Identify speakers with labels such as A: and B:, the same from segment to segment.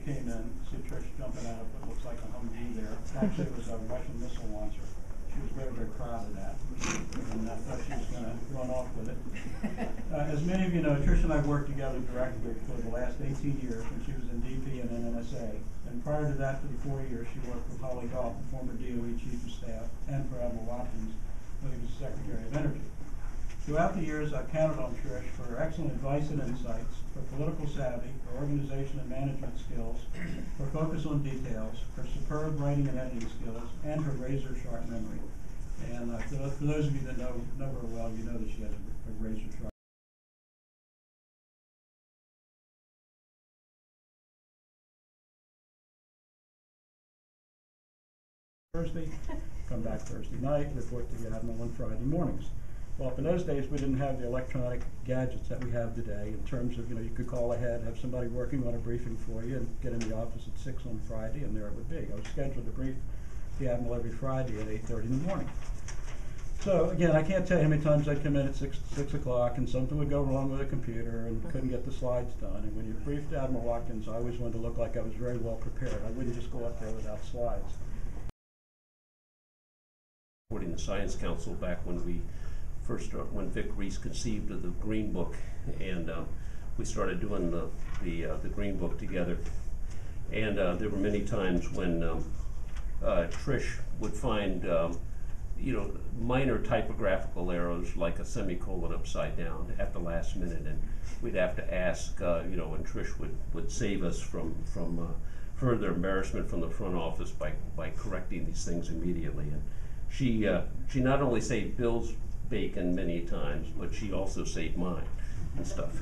A: came in, see Trish jumping out of what looks like a Humvee there. Actually, it was a Russian missile launcher. She was very, very proud of that, and I thought she was going to run off with it. As many of you know, Trish and I have worked together directly for the last 18 years when she was in DP and NNSA. And prior to that, for the 4 years, she worked with Holly Goff, the former DOE Chief of Staff, and for Admiral Watkins when he was Secretary of Energy. Throughout the years, I've counted on Trish for her excellent advice and insights, her political savvy, her organization and management skills, her focus on details, her superb writing and editing skills, and her razor-sharp memory. And for those of you that know her well, you know that she has a razor-sharp. Thursday, come back Thursday night, report to the Admiral on Friday mornings. Well, in those days, we didn't have the electronic gadgets that we have today in terms of, you could call ahead, have somebody working on a briefing for you, and get in the office at 6 on Friday, and there it would be. I was scheduled to brief the Admiral every Friday at 8:30 in the morning. So, again, I can't tell you how many times I'd come in at 6 o'clock, and something would go wrong with the computer, and couldn't get the slides done. And when you briefed Admiral Watkins, I always wanted to look like I was very well prepared. I wouldn't just go up there without slides.
B: Supporting the Science Council back when we first when Vic Reese conceived of the Green Book, and we started doing the Green Book together. And there were many times when Trish would find minor typographical errors like a semicolon upside down at the last minute, and we'd have to ask, and Trish would save us from further embarrassment from the front office by correcting these things immediately. And she not only saved Bill's bacon many times, but she also saved mine and stuff.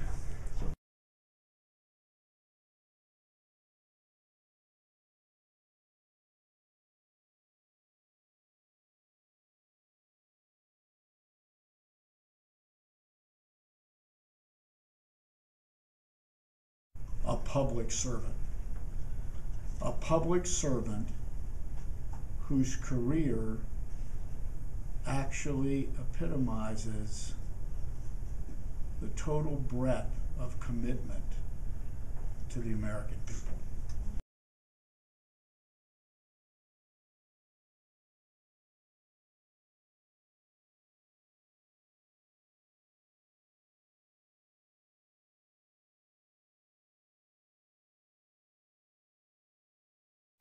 C: A public servant. A public servant whose career actually epitomizes the total breadth of commitment to the American people.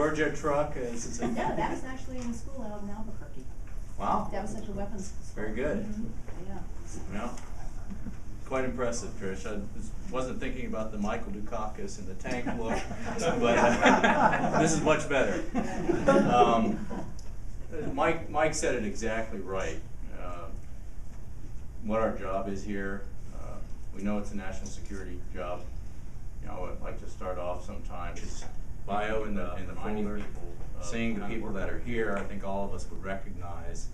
D: Georgia truck is.
E: No, that was actually in the school out in Albuquerque.
D: Wow.
E: That was such a weapons school.
D: Very good.
E: Mm-hmm. Yeah.
D: Well, quite impressive, Trish. I wasn't thinking about the Michael Dukakis and the tank look, but this is much better. Mike said it exactly right. What our job is here, we know it's a national security job. I'd like to start off sometimes. His bio in the folder. Seeing the people that are here, I think all of us would recognize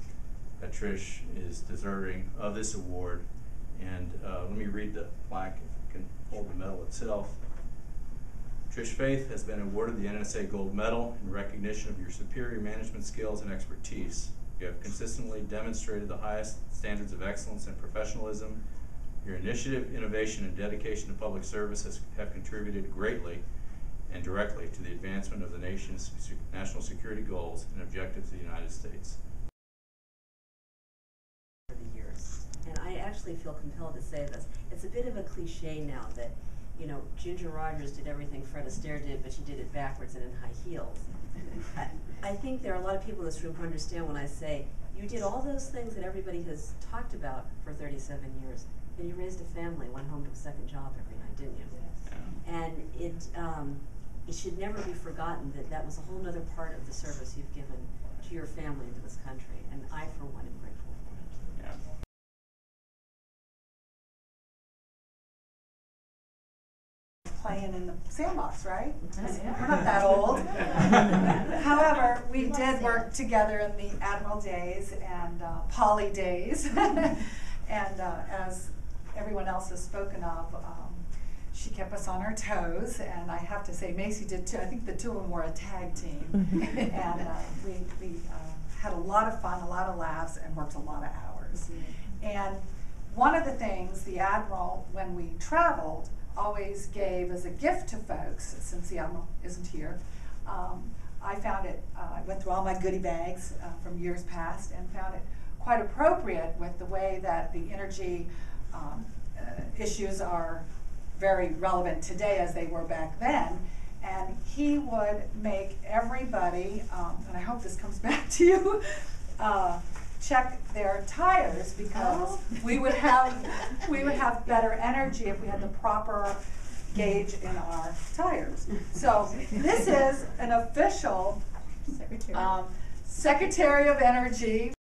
D: that Trish is deserving of this award. And let me read the plaque if it can hold the medal itself. Trish Faith has been awarded the NSA Gold Medal in recognition of your superior management skills and expertise. You have consistently demonstrated the highest standards of excellence and professionalism. Your initiative, innovation, and dedication to public service have contributed greatly and directly to the advancement of the nation's national security goals and objectives of the United States.
F: For the years, and I actually feel compelled to say this. It's a bit of a cliche now that, Ginger Rogers did everything Fred Astaire did, but she did it backwards and in high heels. I think there are a lot of people in this room who understand when I say, you did all those things that everybody has talked about for 37 years, and you raised a family, went home to a second job every night, didn't you? Yeah. And it should never be forgotten that that was a whole other part of the service you've given to your family and to this country, and I, for one, am grateful for it.
D: Yeah.
G: Playing in the sandbox, right? We're not that old. However, we did work together in the Admiral days and Poly days, and as everyone else has spoken of, she kept us on our toes, and I have to say Macy did too. I think the two of them were a tag team, and we had a lot of fun, a lot of laughs, and worked a lot of hours. And one of the things the Admiral, when we traveled, always gave as a gift to folks, since the Admiral isn't here. I found it, I went through all my goodie bags from years past and found it quite appropriate with the way that the energy issues are very relevant today as they were back then. And he would make everybody, and I hope this comes back to you, check their tires, because we would have better energy if we had the proper gauge in our tires. So this is an official Secretary of Energy.